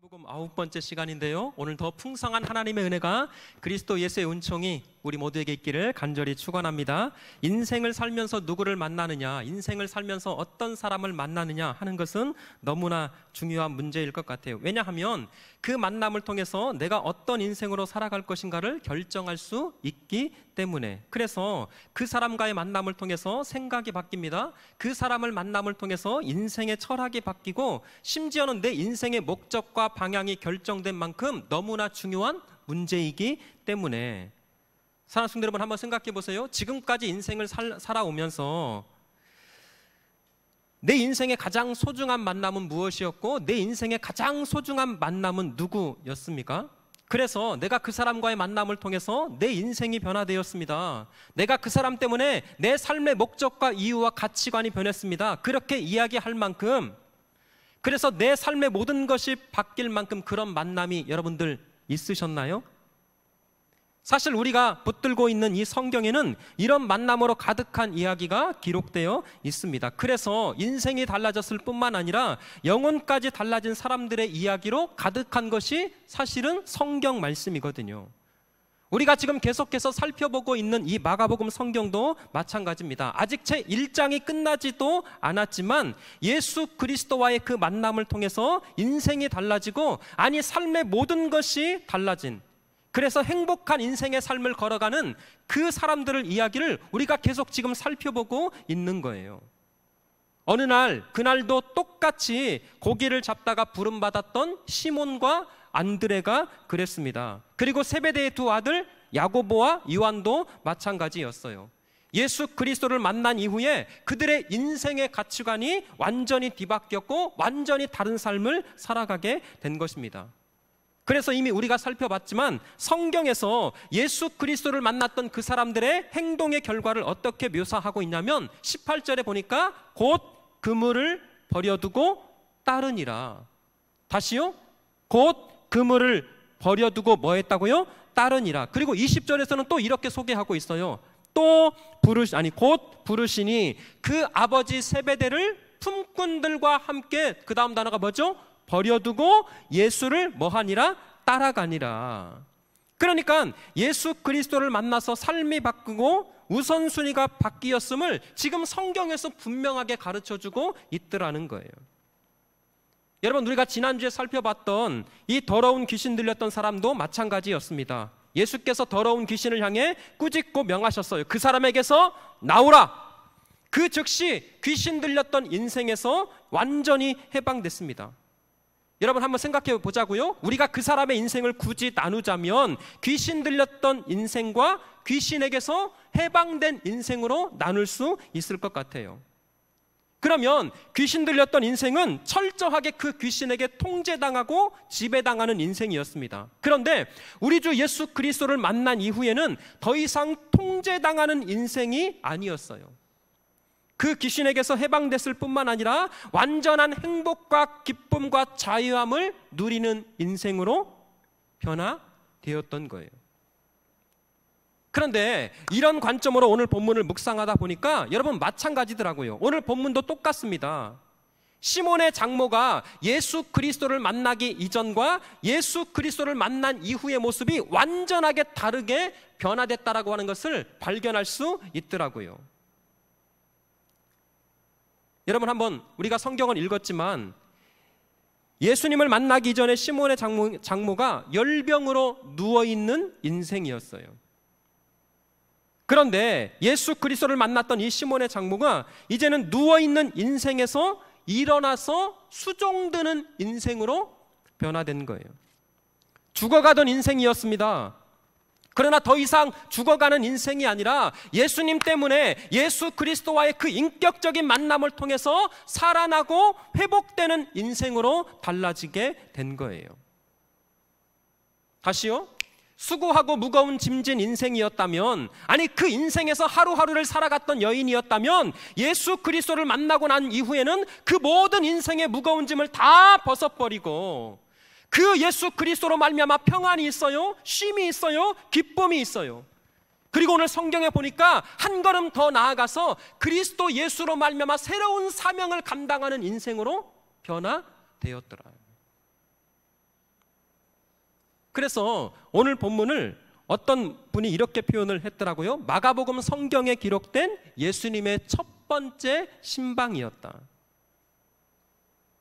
마가복음 9번째 시간인데요, 오늘 더 풍성한 하나님의 은혜가 그리스도 예수의 은총이 우리 모두에게 있기를 간절히 축원합니다. 인생을 살면서 누구를 만나느냐, 인생을 살면서 어떤 사람을 만나느냐 하는 것은 너무나 중요한 문제일 것 같아요. 왜냐하면 그 만남을 통해서 내가 어떤 인생으로 살아갈 것인가를 결정할 수 있기 때문에. 그래서 그 사람과의 만남을 통해서 생각이 바뀝니다. 그 사람을 만남을 통해서 인생의 철학이 바뀌고, 심지어는 내 인생의 목적과 방향이 결정된 만큼 너무나 중요한 문제이기 때문에. 사랑하는 성도 여러분, 한번 생각해 보세요. 지금까지 인생을 살아오면서 내 인생의 가장 소중한 만남은 무엇이었고, 내 인생의 가장 소중한 만남은 누구였습니까? 그래서 내가 그 사람과의 만남을 통해서 내 인생이 변화되었습니다. 내가 그 사람 때문에 내 삶의 목적과 이유와 가치관이 변했습니다. 그렇게 이야기할 만큼, 그래서 내 삶의 모든 것이 바뀔 만큼 그런 만남이 여러분들 있으셨나요? 사실 우리가 붙들고 있는 이 성경에는 이런 만남으로 가득한 이야기가 기록되어 있습니다. 그래서 인생이 달라졌을 뿐만 아니라 영혼까지 달라진 사람들의 이야기로 가득한 것이 사실은 성경 말씀이거든요. 우리가 지금 계속해서 살펴보고 있는 이 마가복음 성경도 마찬가지입니다. 아직 제 1장이 끝나지도 않았지만 예수 그리스도와의 그 만남을 통해서 인생이 달라지고, 아니 삶의 모든 것이 달라진, 그래서 행복한 인생의 삶을 걸어가는 그 사람들의 이야기를 우리가 계속 지금 살펴보고 있는 거예요. 어느 날, 그날도 똑같이 고기를 잡다가 부름받았던 시몬과 안드레가 그랬습니다. 그리고 세베대의 두 아들 야고보와 요한도 마찬가지였어요. 예수 그리스도를 만난 이후에 그들의 인생의 가치관이 완전히 뒤바뀌었고 완전히 다른 삶을 살아가게 된 것입니다. 그래서 이미 우리가 살펴봤지만 성경에서 예수 그리스도를 만났던 그 사람들의 행동의 결과를 어떻게 묘사하고 있냐면 18절에 보니까 곧 그물을 버려두고 따르니라. 다시요? 곧 그물을 버려두고 뭐 했다고요? 따르니라. 그리고 20절에서는 또 이렇게 소개하고 있어요. 곧 부르시니 그 아버지 세베대를 품꾼들과 함께, 그 다음 단어가 뭐죠? 버려두고 예수를 뭐하니라? 따라가니라. 그러니까 예수 그리스도를 만나서 삶이 바뀌고 우선순위가 바뀌었음을 지금 성경에서 분명하게 가르쳐주고 있더라는 거예요. 여러분, 우리가 지난주에 살펴봤던 이 더러운 귀신 들렸던 사람도 마찬가지였습니다. 예수께서 더러운 귀신을 향해 꾸짖고 명하셨어요. 그 사람에게서 나오라. 그 즉시 귀신 들렸던 인생에서 완전히 해방됐습니다. 여러분, 한번 생각해 보자고요. 우리가 그 사람의 인생을 굳이 나누자면 귀신 들렸던 인생과 귀신에게서 해방된 인생으로 나눌 수 있을 것 같아요. 그러면 귀신 들렸던 인생은 철저하게 그 귀신에게 통제당하고 지배당하는 인생이었습니다. 그런데 우리 주 예수 그리스도를 만난 이후에는 더 이상 통제당하는 인생이 아니었어요. 그 귀신에게서 해방됐을 뿐만 아니라 완전한 행복과 기쁨과 자유함을 누리는 인생으로 변화되었던 거예요. 그런데 이런 관점으로 오늘 본문을 묵상하다 보니까 여러분 마찬가지더라고요. 오늘 본문도 똑같습니다. 시몬의 장모가 예수 그리스도를 만나기 이전과 예수 그리스도를 만난 이후의 모습이 완전하게 다르게 변화됐다라고 하는 것을 발견할 수 있더라고요. 여러분, 한번 우리가 성경을 읽었지만 예수님을 만나기 이전에 시몬의 장모가 열병으로 누워있는 인생이었어요. 그런데 예수 그리스도를 만났던 이 시몬의 장모가 이제는 누워있는 인생에서 일어나서 수종드는 인생으로 변화된 거예요. 죽어가던 인생이었습니다. 그러나 더 이상 죽어가는 인생이 아니라 예수님 때문에 예수 그리스도와의 그 인격적인 만남을 통해서 살아나고 회복되는 인생으로 달라지게 된 거예요. 다시요? 수고하고 무거운 짐진 인생이었다면, 아니 그 인생에서 하루하루를 살아갔던 여인이었다면 예수 그리스도를 만나고 난 이후에는 그 모든 인생의 무거운 짐을 다 벗어버리고 그 예수 그리스도로 말미암아 평안이 있어요, 쉼이 있어요, 기쁨이 있어요. 그리고 오늘 성경에 보니까 한 걸음 더 나아가서 그리스도 예수로 말미암아 새로운 사명을 감당하는 인생으로 변화되었더라. 그래서 오늘 본문을 어떤 분이 이렇게 표현을 했더라고요. 마가복음 성경에 기록된 예수님의 첫 번째 신방이었다.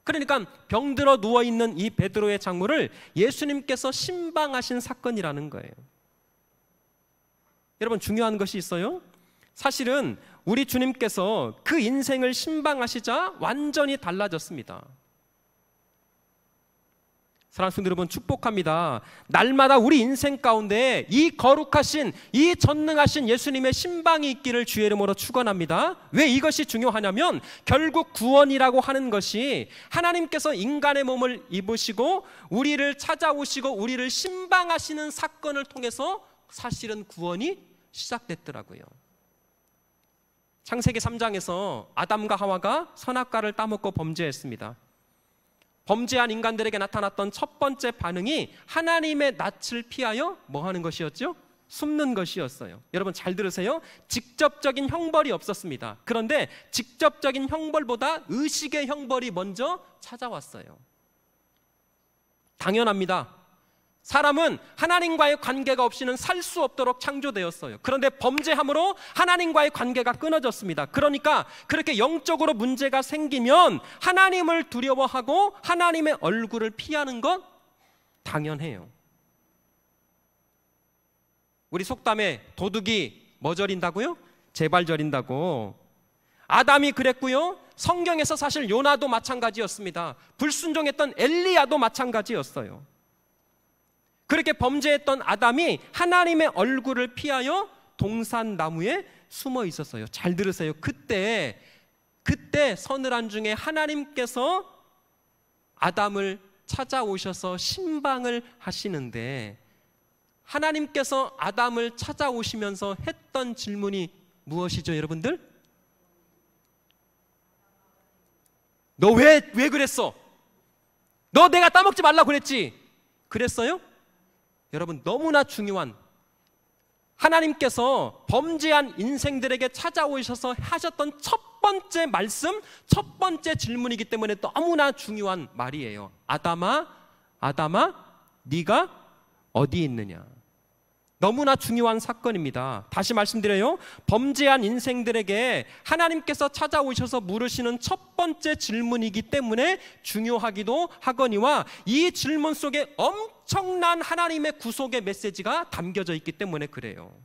그러니까 병들어 누워있는 이 베드로의 장모를 예수님께서 신방하신 사건이라는 거예요. 여러분, 중요한 것이 있어요. 사실은 우리 주님께서 그 인생을 신방하시자 완전히 달라졌습니다. 사랑하는 성도 여러분, 축복합니다. 날마다 우리 인생 가운데 이 거룩하신, 이 전능하신 예수님의 신방이 있기를 주의 이름으로 축원합니다. 왜 이것이 중요하냐면 결국 구원이라고 하는 것이 하나님께서 인간의 몸을 입으시고 우리를 찾아오시고 우리를 신방하시는 사건을 통해서 사실은 구원이 시작됐더라고요. 창세기 3장에서 아담과 하와가 선악과를 따먹고 범죄했습니다. 범죄한 인간들에게 나타났던 첫 번째 반응이 하나님의 낯을 피하여 뭐 하는 것이었죠? 숨는 것이었어요. 여러분 잘 들으세요. 직접적인 형벌이 없었습니다. 그런데 직접적인 형벌보다 의식의 형벌이 먼저 찾아왔어요. 당연합니다. 사람은 하나님과의 관계가 없이는 살 수 없도록 창조되었어요. 그런데 범죄함으로 하나님과의 관계가 끊어졌습니다. 그러니까 그렇게 영적으로 문제가 생기면 하나님을 두려워하고 하나님의 얼굴을 피하는 건 당연해요. 우리 속담에 도둑이 뭐 저린다고요? 제발 저린다고. 아담이 그랬고요. 성경에서 사실 요나도 마찬가지였습니다. 불순종했던 엘리야도 마찬가지였어요. 그렇게 범죄했던 아담이 하나님의 얼굴을 피하여 동산나무에 숨어 있었어요. 잘 들으세요. 그때 서늘한 중에 하나님께서 아담을 찾아오셔서 신방을 하시는데, 하나님께서 아담을 찾아오시면서 했던 질문이 무엇이죠, 여러분들? 너 왜 그랬어? 너 내가 따먹지 말라고 그랬지? 그랬어요? 여러분, 너무나 중요한, 하나님께서 범죄한 인생들에게 찾아오셔서 하셨던 첫 번째 말씀, 첫 번째 질문이기 때문에 너무나 중요한 말이에요. 아담아, 네가 어디 있느냐? 너무나 중요한 사건입니다. 다시 말씀드려요. 범죄한 인생들에게 하나님께서 찾아오셔서 물으시는 첫 번째 질문이기 때문에 중요하기도 하거니와 이 질문 속에 엄청난 하나님의 구속의 메시지가 담겨져 있기 때문에 그래요.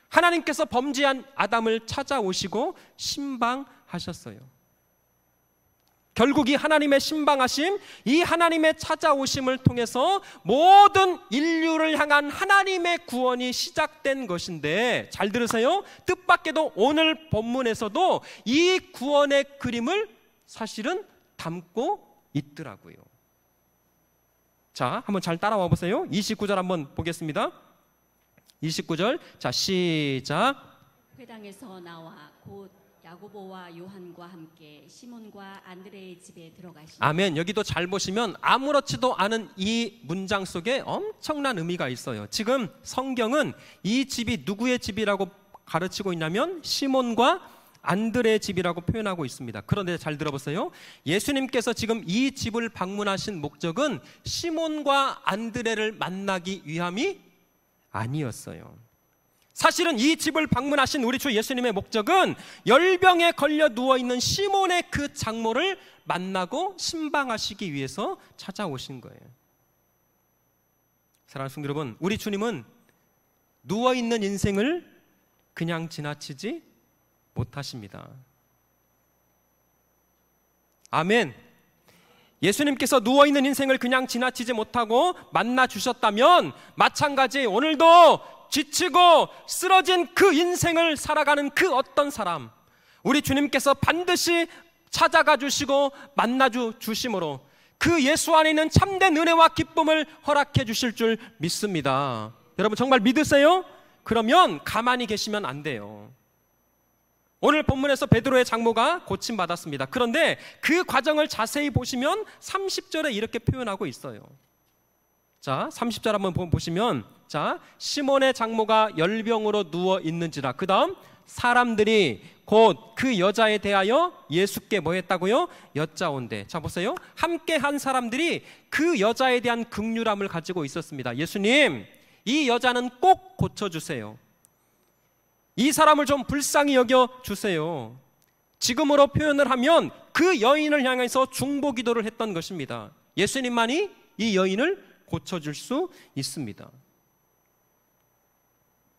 하나님께서 범죄한 아담을 찾아오시고 신방하셨어요. 결국 이 하나님의 신방하심, 이 하나님의 찾아오심을 통해서 모든 인류를 향한 하나님의 구원이 시작된 것인데, 잘 들으세요. 뜻밖에도 오늘 본문에서도 이 구원의 그림을 사실은 담고 있더라고요. 자, 한번 잘 따라와 보세요. 29절 한번 보겠습니다. 29절, 자 시작. 회당에서 나와 곧 야고보와 요한과 함께 시몬과 안드레의 집에 들어가시니. 아멘. 여기도 잘 보시면 아무렇지도 않은 이 문장 속에 엄청난 의미가 있어요. 지금 성경은 이 집이 누구의 집이라고 가르치고 있냐면 시몬과 안드레의 집이라고 표현하고 있습니다. 그런데 잘 들어보세요. 예수님께서 지금 이 집을 방문하신 목적은 시몬과 안드레를 만나기 위함이 아니었어요. 사실은 이 집을 방문하신 우리 주 예수님의 목적은 열병에 걸려 누워있는 시몬의 그 장모를 만나고 신방하시기 위해서 찾아오신 거예요. 사랑하는 성도 여러분, 우리 주님은 누워있는 인생을 그냥 지나치지 못하십니다. 아멘. 예수님께서 누워있는 인생을 그냥 지나치지 못하고 만나 주셨다면 마찬가지 오늘도 지치고 쓰러진 그 인생을 살아가는 그 어떤 사람, 우리 주님께서 반드시 찾아가 주시고 만나 주심으로 그 예수 안에 있는 참된 은혜와 기쁨을 허락해 주실 줄 믿습니다. 여러분 정말 믿으세요? 그러면 가만히 계시면 안 돼요. 오늘 본문에서 베드로의 장모가 고침받았습니다. 그런데 그 과정을 자세히 보시면 30절에 이렇게 표현하고 있어요. 자, 30절 한번 보시면, 자, 시몬의 장모가 열병으로 누워 있는지라. 그 다음 사람들이 곧 그 여자에 대하여 예수께 뭐 했다고요? 여짜온대. 자 보세요. 함께 한 사람들이 그 여자에 대한 긍휼함을 가지고 있었습니다. 예수님, 이 여자는 꼭 고쳐주세요. 이 사람을 좀 불쌍히 여겨주세요. 지금으로 표현을 하면 그 여인을 향해서 중보기도를 했던 것입니다. 예수님만이 이 여인을 고쳐줄 수 있습니다.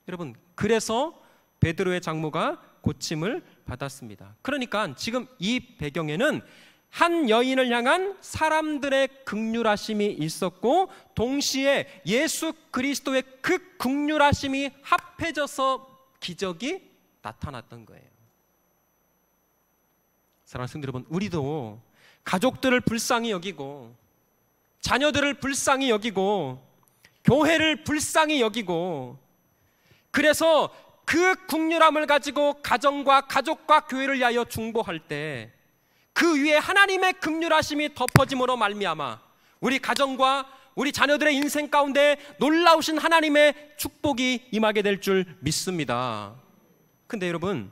여러분, 그래서 베드로의 장모가 고침을 받았습니다. 그러니까 지금 이 배경에는 한 여인을 향한 사람들의 긍휼하심이 있었고, 동시에 예수 그리스도의 그 긍휼하심이 합해져서 기적이 나타났던 거예요. 사랑하는 성도 여러분, 우리도 가족들을 불쌍히 여기고, 자녀들을 불쌍히 여기고, 교회를 불쌍히 여기고, 그래서 그 긍휼함을 가지고 가정과 가족과 교회를 위하여 중보할 때 그 위에 하나님의 긍휼하심이 덮어짐으로 말미암아 우리 가정과 우리 자녀들의 인생 가운데 놀라우신 하나님의 축복이 임하게 될 줄 믿습니다. 근데 여러분,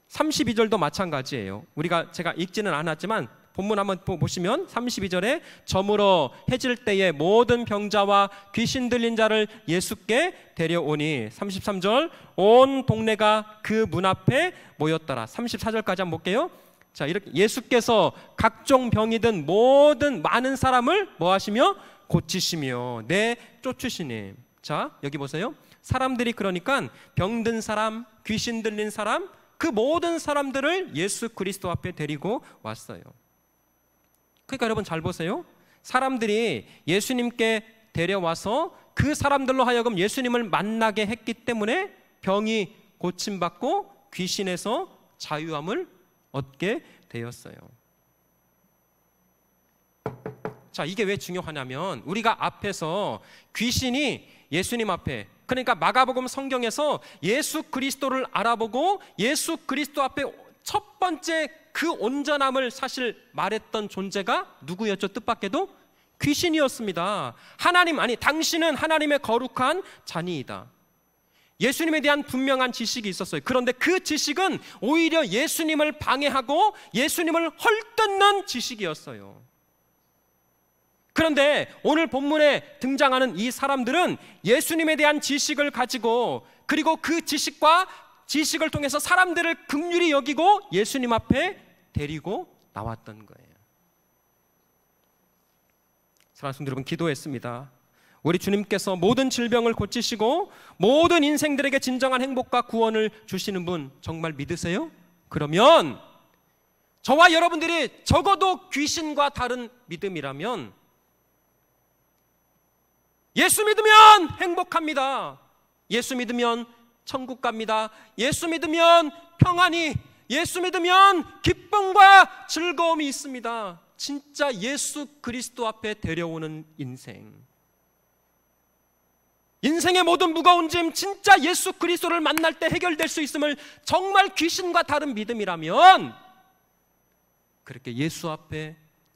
32절도 마찬가지예요. 제가 읽지는 않았지만 본문 한번 보시면 32절에 저물어 해질 때에 모든 병자와 귀신 들린 자를 예수께 데려오니, 33절 온 동네가 그 문 앞에 모였더라. 34절까지 한번 볼게요. 자, 이렇게 예수께서 각종 병이 든 모든 많은 사람을 뭐 하시며 고치시며 쫓으시니. 자, 여기 보세요. 사람들이 그러니까 병든 사람, 귀신 들린 사람, 그 모든 사람들을 예수 그리스도 앞에 데리고 왔어요. 그러니까 여러분 잘 보세요. 사람들이 예수님께 데려와서 그 사람들로 하여금 예수님을 만나게 했기 때문에 병이 고침받고 귀신에서 자유함을 얻게 되었어요. 자, 이게 왜 중요하냐면 우리가 앞에서 귀신이 예수님 앞에, 그러니까 마가복음 성경에서 예수 그리스도를 알아보고 예수 그리스도 앞에 첫 번째 그 온전함을 사실 말했던 존재가 누구였죠? 뜻밖에도 귀신이었습니다. 당신은 하나님의 거룩한 자니이다. 예수님에 대한 분명한 지식이 있었어요. 그런데 그 지식은 오히려 예수님을 방해하고 예수님을 헐뜯는 지식이었어요. 그런데 오늘 본문에 등장하는 이 사람들은 예수님에 대한 지식을 가지고, 그리고 그 지식을 통해서 사람들을 긍휼히 여기고 예수님 앞에 데리고 나왔던 거예요. 사랑하는 성도 여러분, 기도했습니다. 우리 주님께서 모든 질병을 고치시고 모든 인생들에게 진정한 행복과 구원을 주시는 분 정말 믿으세요? 그러면 저와 여러분들이 적어도 귀신과 다른 믿음이라면, 예수 믿으면 행복합니다. 예수 믿으면 천국 갑니다. 예수 믿으면 평안이, 예수 믿으면 기쁨과 즐거움이 있습니다. 진짜 예수 그리스도 앞에 데려오는 인생의 모든 무거운 짐 진짜 예수 그리스도를 만날 때 해결될 수 있음을 정말 귀신과 다른 믿음이라면 그렇게 예수 앞에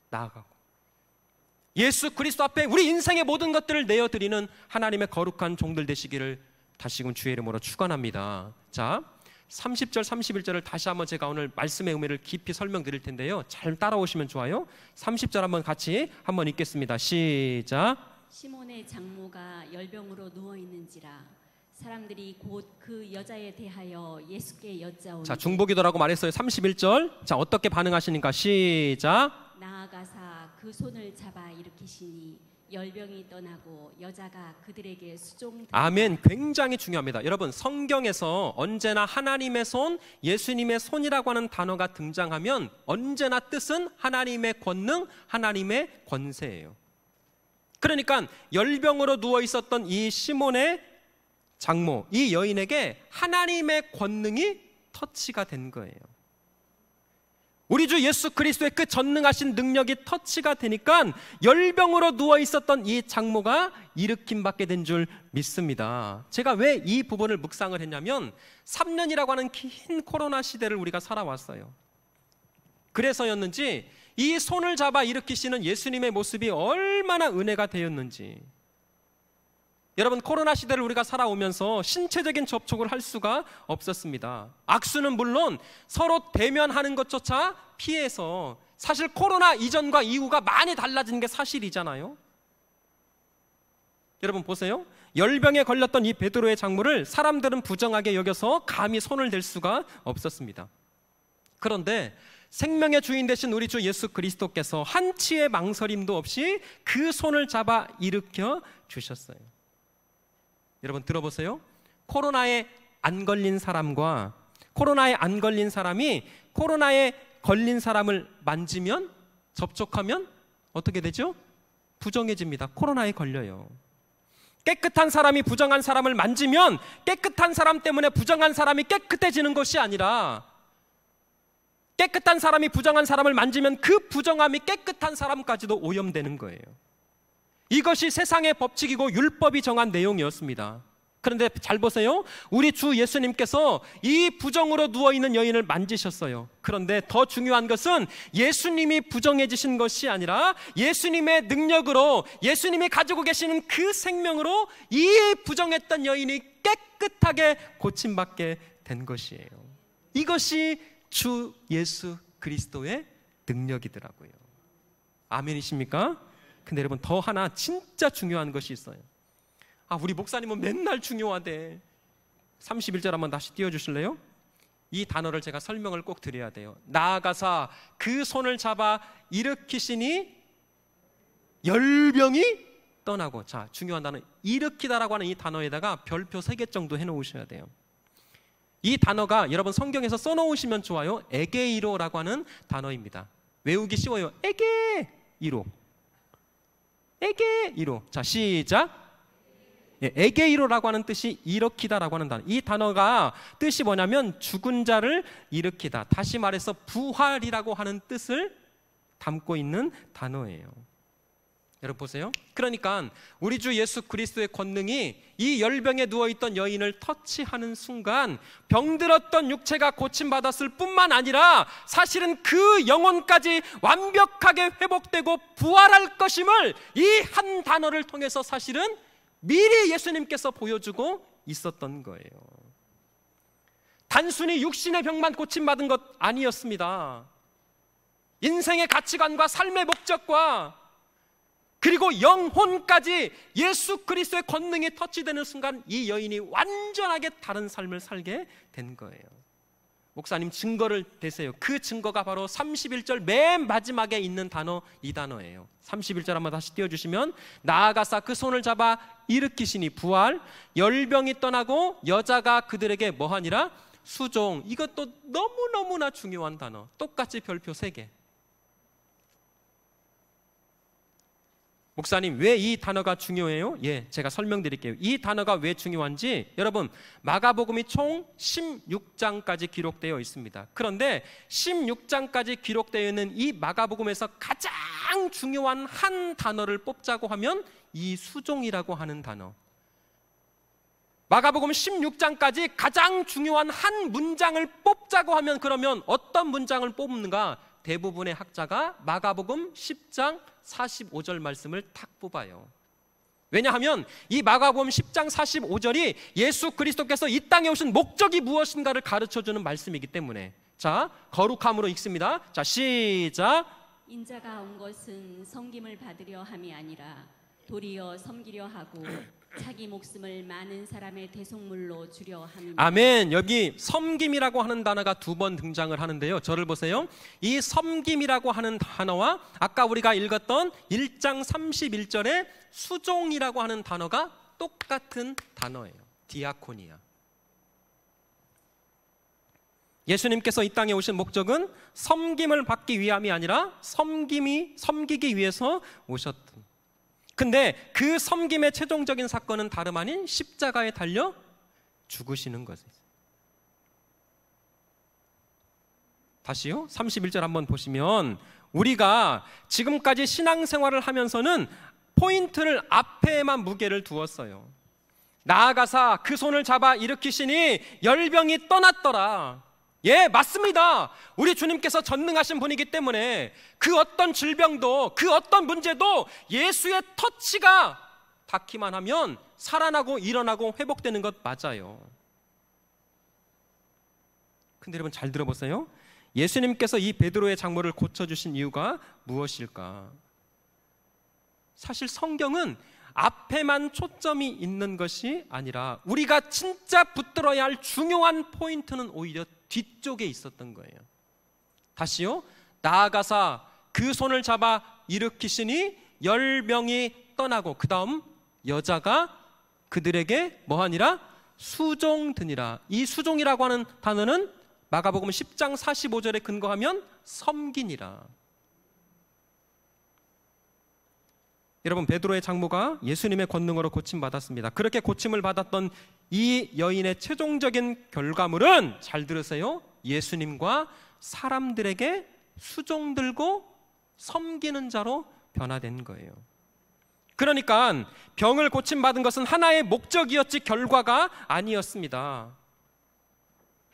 나아가고 예수 그리스도 앞에 우리 인생의 모든 것들을 내어드리는 하나님의 거룩한 종들 되시기를 다시금 주의 이름으로 축원합니다. 자, 30절 31절을 다시 한번 제가 오늘 말씀의 의미를 깊이 설명드릴 텐데요, 잘 따라오시면 좋아요. 30절 한번 같이 한번 읽겠습니다. 시작. 시몬의 장모가 열병으로 누워 있는지라 사람들이 곧 그 여자에 대하여 예수께 여짜오니. 자, 중보기도라고 말했어요. 31절. 자, 어떻게 반응하시니까 시작. 나아가사 그 손을 잡아 일으키시니 열병이 떠나고 여자가 그들에게 수종되어. 아멘. 굉장히 중요합니다. 여러분, 성경에서 언제나 하나님의 손, 예수님의 손이라고 하는 단어가 등장하면 언제나 뜻은 하나님의 권능, 하나님의 권세예요. 그러니까 열병으로 누워 있었던 이 시몬의 장모, 이 여인에게 하나님의 권능이 터치가 된 거예요. 우리 주 예수 그리스도의 그 전능하신 능력이 터치가 되니까 열병으로 누워 있었던 이 장모가 일으킴 받게 된 줄 믿습니다. 제가 왜 이 부분을 묵상을 했냐면 3년이라고 하는 긴 코로나 시대를 우리가 살아왔어요. 그래서였는지 이 손을 잡아 일으키시는 예수님의 모습이 얼마나 은혜가 되었는지, 여러분, 코로나 시대를 우리가 살아오면서 신체적인 접촉을 할 수가 없었습니다. 악수는 물론 서로 대면하는 것조차 피해서, 사실 코로나 이전과 이후가 많이 달라진 게 사실이잖아요. 여러분 보세요. 열병에 걸렸던 이 베드로의 장모를 사람들은 부정하게 여겨서 감히 손을 댈 수가 없었습니다. 그런데 생명의 주인 되신 우리 주 예수 그리스도께서 한치의 망설임도 없이 그 손을 잡아 일으켜 주셨어요. 여러분 들어보세요. 코로나에 안 걸린 사람과 코로나에 안 걸린 사람이 코로나에 걸린 사람을 만지면, 접촉하면 어떻게 되죠? 부정해집니다. 코로나에 걸려요. 깨끗한 사람이 부정한 사람을 만지면 깨끗한 사람 때문에 부정한 사람이 깨끗해지는 것이 아니라, 깨끗한 사람이 부정한 사람을 만지면 그 부정함이 깨끗한 사람까지도 오염되는 거예요. 이것이 세상의 법칙이고 율법이 정한 내용이었습니다. 그런데 잘 보세요. 우리 주 예수님께서 이 부정으로 누워있는 여인을 만지셨어요. 그런데 더 중요한 것은 예수님이 부정해지신 것이 아니라 예수님의 능력으로, 예수님이 가지고 계시는 그 생명으로 이 부정했던 여인이 깨끗하게 고침받게 된 것이에요. 이것이 주 예수 그리스도의 능력이더라고요. 아멘이십니까? 근데 여러분, 더 하나 진짜 중요한 것이 있어요. 우리 목사님은 맨날 중요하대. 31절 한번 다시 띄워주실래요? 이 단어를 제가 설명을 꼭 드려야 돼요. 나아가사 그 손을 잡아 일으키시니 열병이 떠나고. 자, 중요한 단어, 일으키다라고 하는 이 단어에다가 별표 3개 정도 해놓으셔야 돼요. 이 단어가 여러분 성경에서 써놓으시면 좋아요. 에게이로라고 하는 단어입니다. 외우기 쉬워요. 에게이로, 에게이로. 자, 시작. 에게이로라고 하는 뜻이 일으키다라고 하는 단어. 이 단어가 뜻이 뭐냐면 죽은 자를 일으키다, 다시 말해서 부활이라고 하는 뜻을 담고 있는 단어예요. 여러분 보세요. 그러니까 우리 주 예수 그리스도의 권능이 이 열병에 누워있던 여인을 터치하는 순간 병들었던 육체가 고침받았을 뿐만 아니라 사실은 그 영혼까지 완벽하게 회복되고 부활할 것임을 이 한 단어를 통해서 사실은 미리 예수님께서 보여주고 있었던 거예요. 단순히 육신의 병만 고침받은 것 아니었습니다. 인생의 가치관과 삶의 목적과 그리고 영혼까지 예수 그리스도의 권능이 터치되는 순간 이 여인이 완전하게 다른 삶을 살게 된 거예요. 목사님, 증거를 대세요. 그 증거가 바로 31절 맨 마지막에 있는 단어, 이 단어예요. 31절 한번 다시 띄워주시면, 나아가사 그 손을 잡아 일으키시니 부활, 열병이 떠나고 여자가 그들에게 뭐하니라? 수종. 이것도 너무너무나 중요한 단어. 똑같이 별표 3개. 목사님, 왜 이 단어가 중요해요? 제가 설명드릴게요. 이 단어가 왜 중요한지, 여러분, 마가복음이 총 16장까지 기록되어 있습니다. 그런데 16장까지 기록되어 있는 이 마가복음에서 가장 중요한 한 단어를 뽑자고 하면 이 수종이라고 하는 단어. 마가복음 16장까지 가장 중요한 한 문장을 뽑자고 하면, 그러면 어떤 문장을 뽑는가? 대부분의 학자가 마가복음 10장 45절 말씀을 탁 뽑아요. 왜냐하면 이 마가복음 10장 45절이 예수 그리스도께서 이 땅에 오신 목적이 무엇인가를 가르쳐주는 말씀이기 때문에. 자, 거룩함으로 읽습니다. 자, 시작. 인자가 온 것은 섬김을 받으려 함이 아니라 도리어 섬기려 하고 자기 목숨을 많은 사람의 대속물로 주려 함이니라. 아멘. 여기 섬김이라고 하는 단어가 2번 등장을 하는데요. 저를 보세요. 이 섬김이라고 하는 단어와 아까 우리가 읽었던 1장 31절의 수종이라고 하는 단어가 똑같은 단어예요. 디아코니아. 예수님께서 이 땅에 오신 목적은 섬김을 받기 위함이 아니라 섬기기 위해서 오셨던. 근데 그 섬김의 최종적인 사건은 다름 아닌 십자가에 달려 죽으시는 것이죠. 다시요. 31절 한번 보시면, 우리가 지금까지 신앙생활을 하면서는 포인트를 앞에만 무게를 두었어요. 나아가사 그 손을 잡아 일으키시니 열병이 떠났더라. 맞습니다. 우리 주님께서 전능하신 분이기 때문에 그 어떤 질병도, 그 어떤 문제도 예수의 터치가 닿기만 하면 살아나고 일어나고 회복되는 것 맞아요. 근데 여러분 잘 들어보세요. 예수님께서 이 베드로의 장모를 고쳐주신 이유가 무엇일까? 사실 성경은 앞에만 초점이 있는 것이 아니라 우리가 진짜 붙들어야 할 중요한 포인트는 오히려 뒤쪽에 있었던 거예요. 다시요. 나아가사 그 손을 잡아 일으키시니 10명이 떠나고 그 다음 여자가 그들에게 뭐하니라? 수종드니라. 이 수종이라고 하는 단어는 마가복음 10장 45절에 근거하면 섬기니라. 여러분, 베드로의 장모가 예수님의 권능으로 고침받았습니다. 그렇게 고침을 받았던 이 여인의 최종적인 결과물은, 잘 들으세요, 예수님과 사람들에게 수종들고 섬기는 자로 변화된 거예요. 그러니까 병을 고침받은 것은 하나의 목적이었지 결과가 아니었습니다.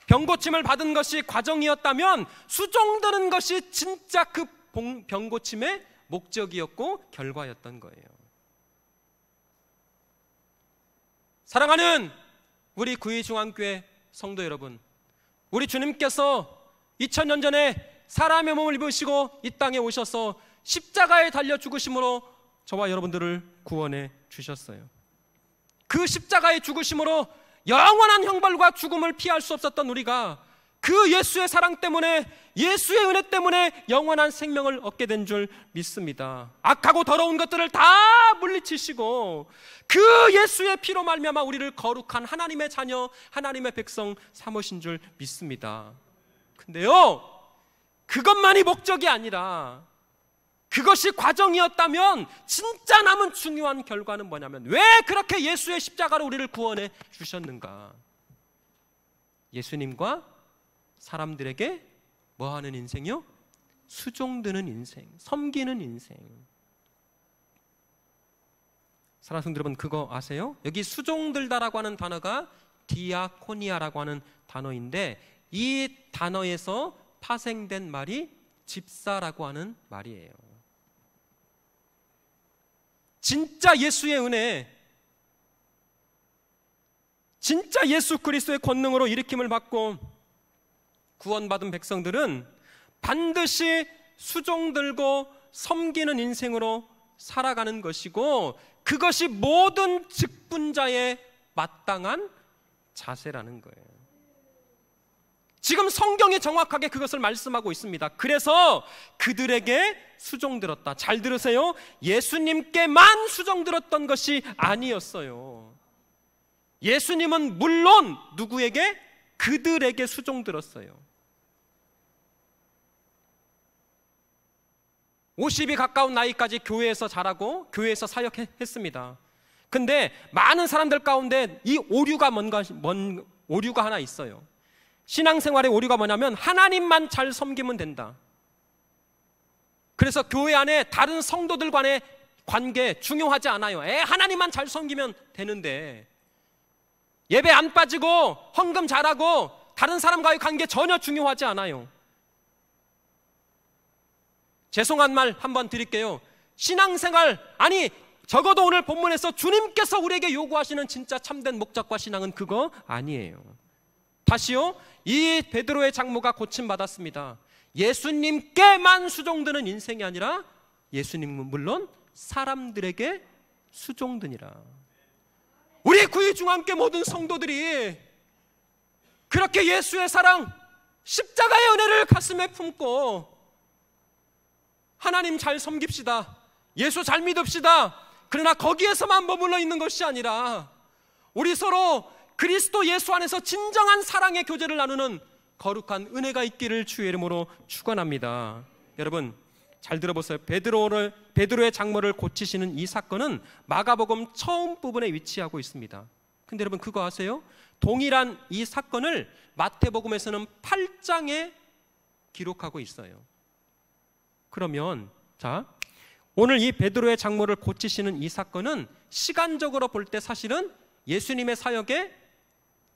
병 고침을 받은 것이 과정이었다면 수종드는 것이 진짜 그 병 고침의 목적이었고 결과였던 거예요. 사랑하는 우리 구의중앙교회 성도 여러분, 우리 주님께서 2000년 전에 사람의 몸을 입으시고 이 땅에 오셔서 십자가에 달려 죽으심으로 저와 여러분들을 구원해 주셨어요. 그 십자가의 죽으심으로 영원한 형벌과 죽음을 피할 수 없었던 우리가 그 예수의 사랑 때문에, 예수의 은혜 때문에 영원한 생명을 얻게 된 줄 믿습니다. 악하고 더러운 것들을 다 물리치시고 그 예수의 피로 말미암아 우리를 거룩한 하나님의 자녀, 하나님의 백성 삼으신 줄 믿습니다. 근데요, 그것만이 목적이 아니라, 그것이 과정이었다면 진짜 남은 중요한 결과는 뭐냐면, 왜 그렇게 예수의 십자가로 우리를 구원해 주셨는가? 예수님과 사람들에게 뭐하는 인생이요? 수종드는 인생, 섬기는 인생. 사랑하는 성도 여러분, 그거 아세요? 여기 수종들다라고 하는 단어가 디아코니아라고 하는 단어인데, 이 단어에서 파생된 말이 집사라고 하는 말이에요. 진짜 예수의 은혜, 진짜 예수 그리스도의 권능으로 일으킴을 받고 구원받은 백성들은 반드시 수종들고 섬기는 인생으로 살아가는 것이고, 그것이 모든 직분자의 마땅한 자세라는 거예요. 지금 성경이 정확하게 그것을 말씀하고 있습니다. 그래서 그들에게 수종들었다. 잘 들으세요. 예수님께만 수종들었던 것이 아니었어요. 예수님은 물론 누구에게? 그들에게 수종들었어요. 50이 가까운 나이까지 교회에서 자라고 교회에서 사역했습니다. 근데 많은 사람들 가운데 이 오류가 오류가 하나 있어요. 신앙생활의 오류가 뭐냐면, 하나님만 잘 섬기면 된다. 그래서 교회 안에 다른 성도들 간의 관계 중요하지 않아요. 하나님만 잘 섬기면 되는데, 예배 안 빠지고 헌금 잘하고 다른 사람과의 관계 전혀 중요하지 않아요. 죄송한 말 한번 드릴게요. 신앙생활, 아니 적어도 오늘 본문에서 주님께서 우리에게 요구하시는 진짜 참된 목적과 신앙은 그거 아니에요. 다시요, 이 베드로의 장모가 고침받았습니다. 예수님께만 수종드는 인생이 아니라 예수님은 물론 사람들에게 수종드니라. 우리 구의중앙교회 모든 성도들이 그렇게 예수의 사랑, 십자가의 은혜를 가슴에 품고 하나님 잘 섬깁시다, 예수 잘 믿읍시다, 그러나 거기에서만 머물러 있는 것이 아니라 우리 서로 그리스도 예수 안에서 진정한 사랑의 교제를 나누는 거룩한 은혜가 있기를 주의 이름으로 축원합니다. 여러분 잘 들어보세요. 베드로의 장모를 고치시는 이 사건은 마가복음 처음 부분에 위치하고 있습니다. 근데 여러분 그거 아세요? 동일한 이 사건을 마태복음에서는 8장에 기록하고 있어요. 그러면 자, 오늘 이 베드로의 장모를 고치시는 이 사건은 시간적으로 볼 때 사실은 예수님의 사역의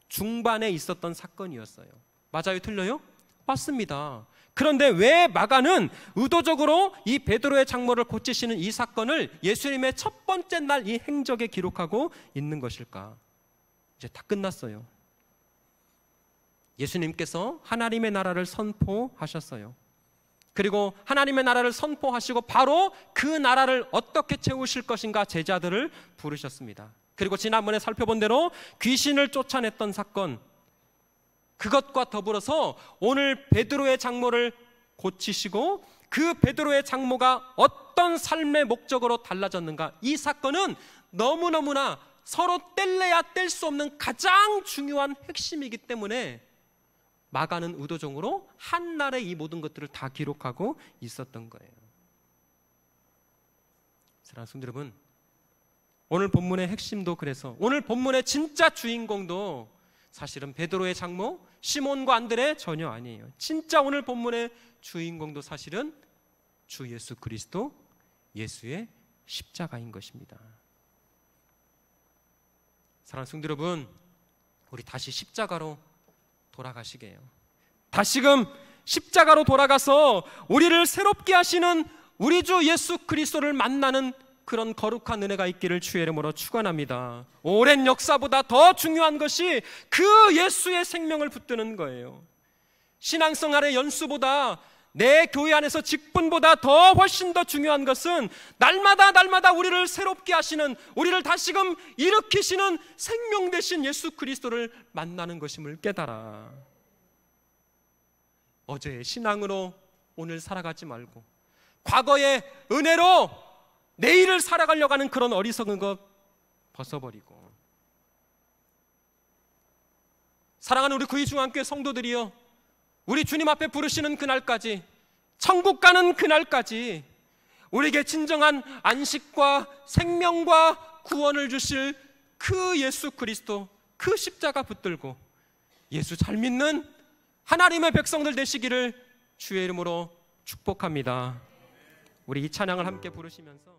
중반에 있었던 사건이었어요. 맞아요? 틀려요? 왔습니다. 그런데 왜 마가는 의도적으로 이 베드로의 장모를 고치시는 이 사건을 예수님의 첫 번째 날 이 행적에 기록하고 있는 것일까? 이제 다 끝났어요. 예수님께서 하나님의 나라를 선포하셨어요. 그리고 하나님의 나라를 선포하시고 바로 그 나라를 어떻게 채우실 것인가 제자들을 부르셨습니다. 그리고 지난번에 살펴본 대로 귀신을 쫓아냈던 사건, 그것과 더불어서 오늘 베드로의 장모를 고치시고 그 베드로의 장모가 어떤 삶의 목적으로 달라졌는가, 이 사건은 너무너무나 서로 뗄래야 뗄 수 없는 가장 중요한 핵심이기 때문에 마가는 의도적으로 한날에 이 모든 것들을 다 기록하고 있었던 거예요. 사랑하는 성도 여러분, 오늘 본문의 핵심도, 그래서 오늘 본문의 진짜 주인공도 사실은 베드로의 장모 시몬과 안드레 전혀 아니에요. 진짜 오늘 본문의 주인공도 사실은 주 예수 그리스도, 예수의 십자가인 것입니다. 사랑하는 성도 여러분, 우리 다시 십자가로 돌아가시게요. 다시금 십자가로 돌아가서 우리를 새롭게 하시는 우리 주 예수 그리스도를 만나는 그런 거룩한 은혜가 있기를 주의 이름으로 축원합니다. 오랜 역사보다 더 중요한 것이 그 예수의 생명을 붙드는 거예요. 신앙생활의 연수보다, 내 교회 안에서 직분보다 더 훨씬 더 중요한 것은 날마다 우리를 새롭게 하시는, 우리를 다시금 일으키시는 생명 되신 예수 그리스도를 만나는 것임을 깨달아. 어제의 신앙으로 오늘 살아가지 말고 과거의 은혜로 내일을 살아가려고 하는 그런 어리석은 것 벗어버리고, 사랑하는 우리 구의중앙교회 성도들이여, 우리 주님 앞에 부르시는 그날까지, 천국 가는 그날까지 우리에게 진정한 안식과 생명과 구원을 주실 그 예수 그리스도, 그 십자가 붙들고 예수 잘 믿는 하나님의 백성들 되시기를 주의 이름으로 축복합니다. 우리 이 찬양을 함께 부르시면서